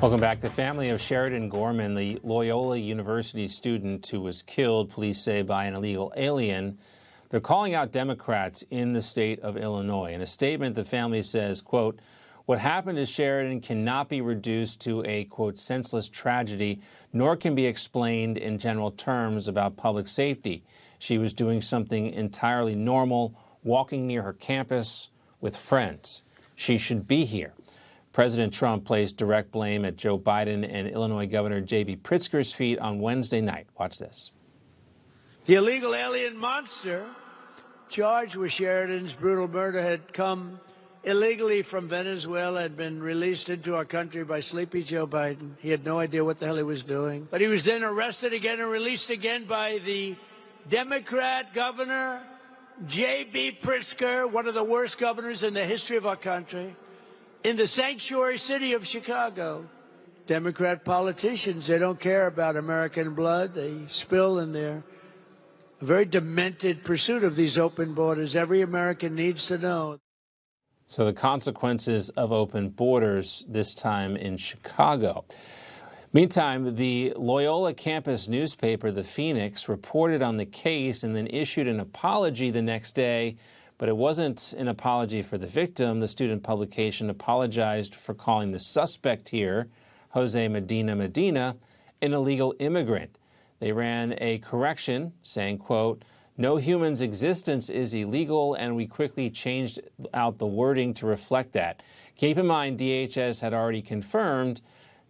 Welcome back. The family of Sheridan Gorman, the Loyola University student who was killed, police say, by an illegal alien, they're calling out Democrats in the state of Illinois. In a statement, the family says, quote, "What happened to Sheridan cannot be reduced to a, quote, senseless tragedy, nor can be explained in general terms about public safety. She was doing something entirely normal, walking near her campus with friends. She should be here." President Trump placed direct blame at Joe Biden and Illinois Governor J.B. Pritzker's feet on Wednesday night. Watch this. The illegal alien monster charged with Sheridan's brutal murder had come illegally from Venezuela and been released into our country by sleepy Joe Biden. He had no idea what the hell he was doing. But he was then arrested again and released again by the Democrat governor, J.B. Pritzker, one of the worst governors in the history of our country, in the sanctuary city of Chicago. Democrat politicians, they don't care about American blood. They spill in their very demented pursuit of these open borders. Every American needs to know. So the consequences of open borders, this time in Chicago. Meantime, the Loyola campus newspaper, The Phoenix, reported on the case and then issued an apology the next day. But it wasn't an apology for the victim. The student publication apologized for calling the suspect here, Jose Medina, an illegal immigrant. They ran a correction saying, quote, "No human's existence is illegal," and we quickly changed out the wording to reflect that. Keep in mind, DHS had already confirmed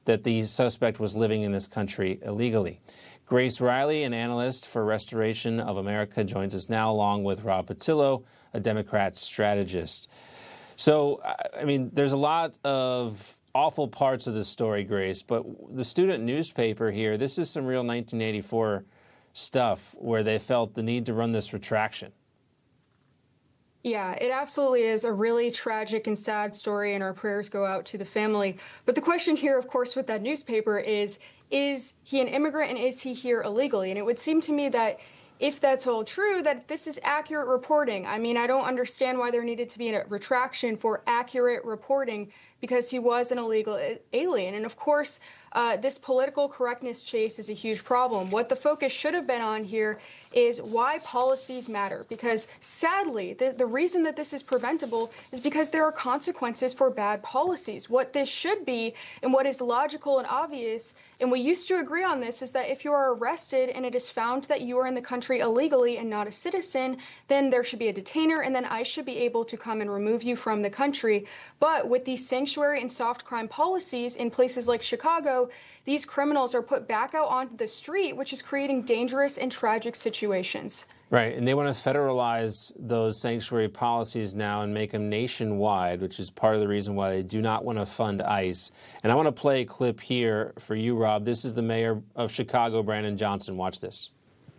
that the suspect was living in this country illegally. Grace Reilly, an analyst for Restoration of America, joins us now along with Rob Patillo, a Democrat strategist. So, I mean, there's a lot of awful parts of this story, Grace, but the student newspaper here, this is some real 1984 stuff where they felt the need to run this retraction. Yeah, it absolutely is a really tragic and sad story, and our prayers go out to the family. But the question here, of course, with that newspaper is he an immigrant and is he here illegally? And it would seem to me that if that's all true, that this is accurate reporting. I mean, I don't understand why there needed to be a retraction for accurate reporting because he was an illegal alien. And of course, this political correctness chase is a huge problem. What the focus should have been on here is why policies matter. Because sadly, the reason that this is preventable is because there are consequences for bad policies. What this should be and what is logical and obvious, and we used to agree on this, is that if you are arrested and it is found that you are in the country illegally and not a citizen, then there should be a detainer and then ICE should be able to come and remove you from the country. But with these sanctuary and soft crime policies in places like Chicago, these criminals are put back out onto the street, which is creating dangerous and tragic situations. Right, and they want to federalize those sanctuary policies now and make them nationwide, which is part of the reason why they do not want to fund ICE. And I want to play a clip here for you, Rob. This is the mayor of Chicago, Brandon Johnson. Watch this.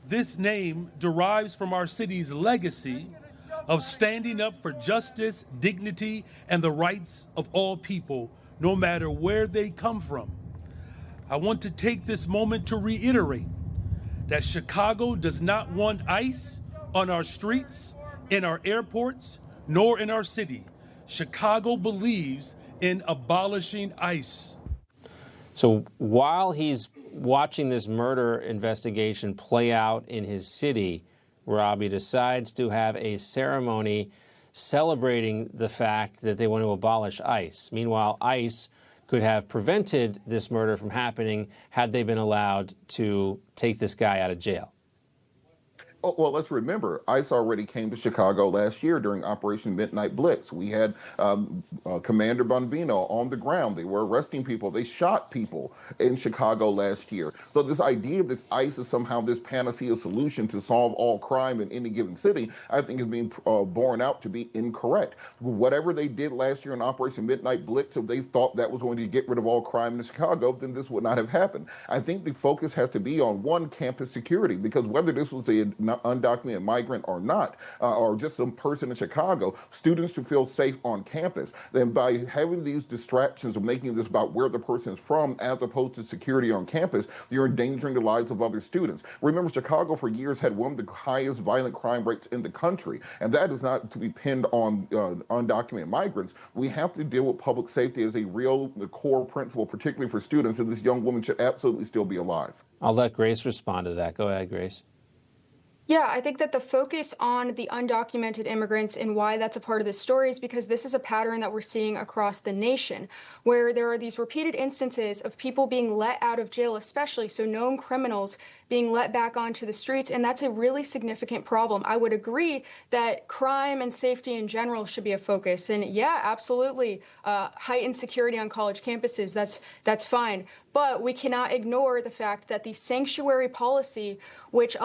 This name derives from our city's legacy of standing up for justice, dignity, and the rights of all people, no matter where they come from. I want to take this moment to reiterate that Chicago does not want ICE on our streets, in our airports, nor in our city. Chicago believes in abolishing ICE. So while he's watching this murder investigation play out in his city, Robbie decides to have a ceremony celebrating the fact that they want to abolish ICE. Meanwhile, ICE could have prevented this murder from happening had they been allowed to take this guy out of jail. Oh, well, let's remember, ICE already came to Chicago last year during Operation Midnight Blitz. We had Commander Bonvino on the ground. They were arresting people. They shot people in Chicago last year. So this idea that ICE is somehow this panacea solution to solve all crime in any given city, I think is being borne out to be incorrect. Whatever they did last year in Operation Midnight Blitz, if they thought that was going to get rid of all crime in Chicago, then this would not have happened. I think the focus has to be on, one, campus security, because whether this was the undocumented migrant or not, or just some person in Chicago, students should feel safe on campus. Then by having these distractions of making this about where the person is from as opposed to security on campus, you're endangering the lives of other students. Remember, Chicago for years had one of the highest violent crime rates in the country, and that is not to be pinned on undocumented migrants. We have to deal with public safety as a real core principle, particularly for students, and this young woman should absolutely still be alive. I'll let Grace respond to that. Go ahead, Grace. Yeah, I think that the focus on the undocumented immigrants and why that's a part of this story is because this is a pattern that we're seeing across the nation, where there are these repeated instances of people being let out of jail, especially so known criminals being let back onto the streets. And that's a really significant problem. I would agree that crime and safety in general should be a focus. And yeah, absolutely, heightened security on college campuses, that's fine. But we cannot ignore the fact that the sanctuary policy, which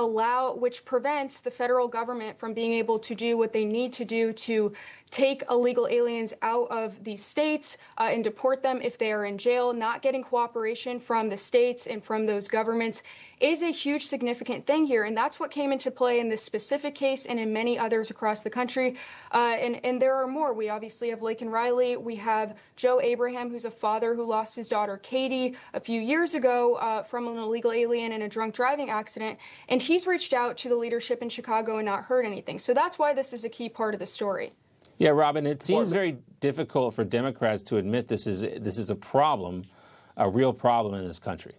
prevents the federal government from being able to do what they need to do to take illegal aliens out of these states and deport them if they are in jail, not getting cooperation from the states and from those governments, is a huge significant thing here. And that's what came into play in this specific case and in many others across the country. And there are more. We obviously have Grace Reilly. We have Joe Abraham, who's a father who lost his daughter, Katie, a few years ago from an illegal alien in a drunk driving accident. And he's reached out to the leadership in Chicago and not heard anything. So that's why this is a key part of the story. Yeah, Robin, it seems very difficult for Democrats to admit this is a problem, a real problem in this country.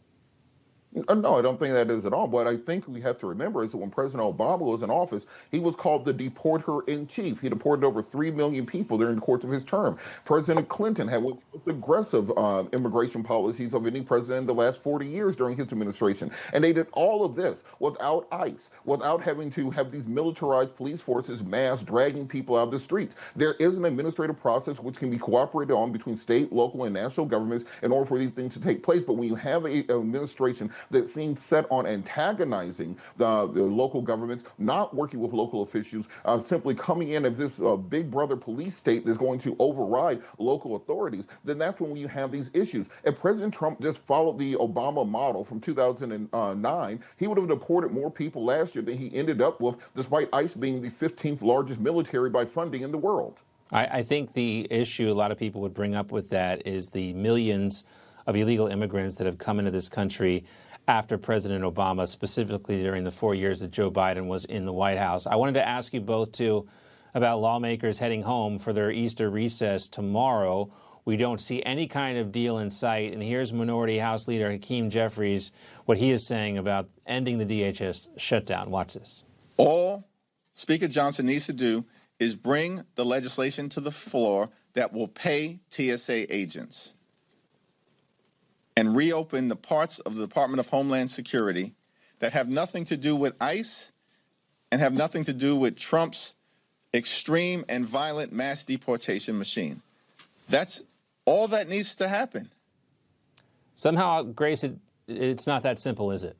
No, I don't think that is at all. What I think we have to remember is that when President Obama was in office, he was called the deporter-in-chief. He deported over 3 million people during the course of his term. President Clinton had one of the most aggressive immigration policies of any president in the last 40 years during his administration. And they did all of this without ICE, without having to have these militarized police forces mass dragging people out of the streets. There is an administrative process which can be cooperated on between state, local, and national governments in order for these things to take place. But when you have an administration that seems set on antagonizing the local governments, not working with local officials, simply coming in as this big brother police state that's going to override local authorities, then that's when you have these issues. If President Trump just followed the Obama model from 2009, he would have deported more people last year than he ended up with, despite ICE being the 15th largest military by funding in the world. I think the issue a lot of people would bring up with that is the millions of illegal immigrants that have come into this country after President Obama, specifically during the 4 years that Joe Biden was in the White House. I wanted to ask you both, too, about lawmakers heading home for their Easter recess tomorrow. We don't see any kind of deal in sight. And here's Minority House Leader Hakeem Jeffries, what he is saying about ending the DHS shutdown. Watch this. All Speaker Johnson needs to do is bring the legislation to the floor that will pay TSA agents and reopen the parts of the Department of Homeland Security that have nothing to do with ICE and have nothing to do with Trump's extreme and violent mass deportation machine. That's all that needs to happen. Somehow, Grace, it's not that simple, is it?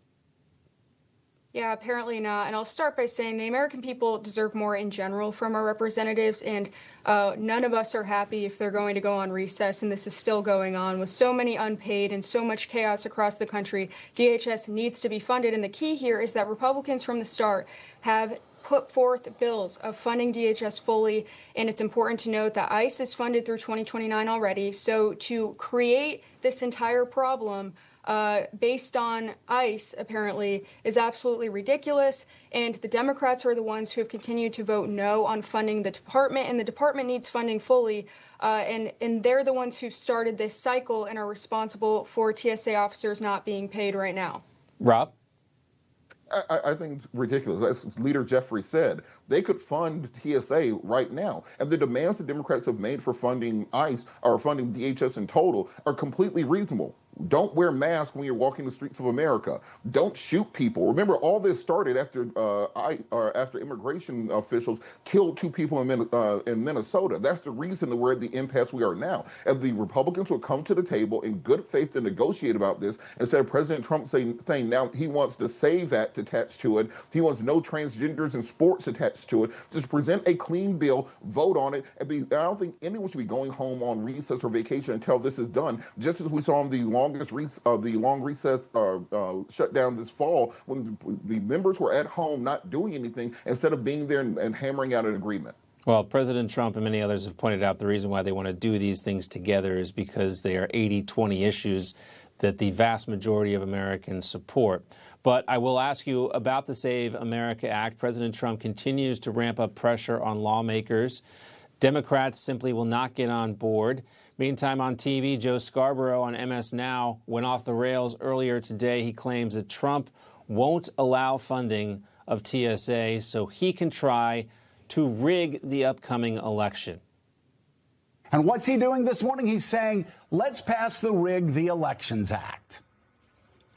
Yeah, apparently not. And I'll start by saying the American people deserve more in general from our representatives, and none of us are happy if they're going to go on recess, and this is still going on with so many unpaid and so much chaos across the country. DHS needs to be funded, and the key here is that Republicans from the start have put forth bills of funding DHS fully, and it's important to note that ICE is funded through 2029 already. So to create this entire problem based on ICE, apparently, is absolutely ridiculous. And the Democrats are the ones who have continued to vote no on funding the department, and the department needs funding fully. And they're the ones who started this cycle and are responsible for TSA officers not being paid right now. Rob? I think it's ridiculous. As Leader Jeffrey said, they could fund TSA right now. And the demands the Democrats have made for funding ICE or funding DHS in total are completely reasonable. Don't wear masks when you're walking the streets of America. Don't shoot people. Remember, all this started after after immigration officials killed 2 people in Minnesota. That's the reason that we're at the impasse we are now. If the Republicans will come to the table in good faith to negotiate about this, instead of President Trump saying now he wants the SAVE Act attached to it, he wants no transgenders in sports attached to it, just present a clean bill, vote on it, and I don't think anyone should be going home on recess or vacation until this is done, just as we saw in the long recess shutdown this fall, when the members were at home not doing anything instead of being there and hammering out an agreement. Well, President Trump and many others have pointed out the reason why they want to do these things together is because they are 80-20 issues that the vast majority of Americans support. But I will ask you about the Save America Act. President Trump continues to ramp up pressure on lawmakers. Democrats simply will not get on board. Meantime, on TV, Joe Scarborough on MS Now went off the rails earlier today. He claims that Trump won't allow funding of TSA so he can try to rig the upcoming election. And what's he doing this morning? He's saying, let's pass the Rig the Elections Act.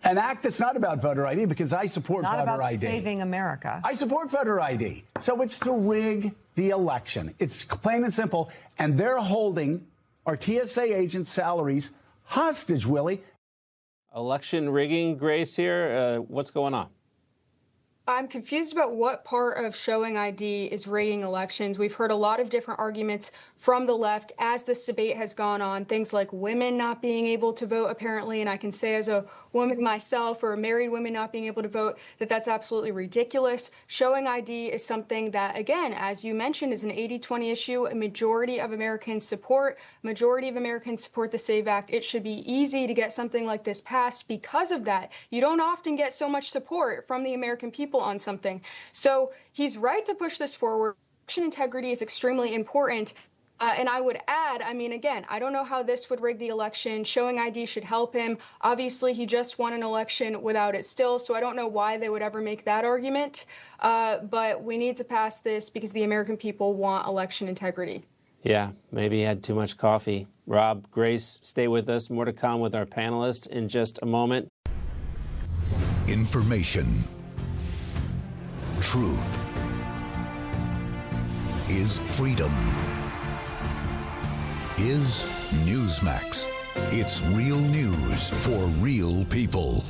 An act that's not about voter ID, because I support voter ID. Not about saving America. I support voter ID. So it's to rig the election. It's plain and simple. And they're holding our TSA agents' salaries hostage, Willie. Election rigging, Grace, here. What's going on? I'm confused about what part of showing ID is rigging elections. We've heard a lot of different arguments from the left as this debate has gone on. Things like women not being able to vote, apparently, and I can say as a woman myself or married women not being able to vote that that's absolutely ridiculous. Showing ID is something that, again, as you mentioned, is an 80-20 issue. A majority of Americans support. Majority of Americans support the SAVE Act. It should be easy to get something like this passed because of that. You don't often get so much support from the American people on something. So he's right to push this forward. Election integrity is extremely important. And I would add, I mean, again, I don't know how this would rig the election. Showing ID should help him. Obviously, he just won an election without it still, so I don't know why they would ever make that argument. But we need to pass this because the American people want election integrity. Yeah, maybe he had too much coffee. Rob, Grace, stay with us. More to come with our panelists in just a moment. Information. Truth is freedom. Is Newsmax. It's real news for real people.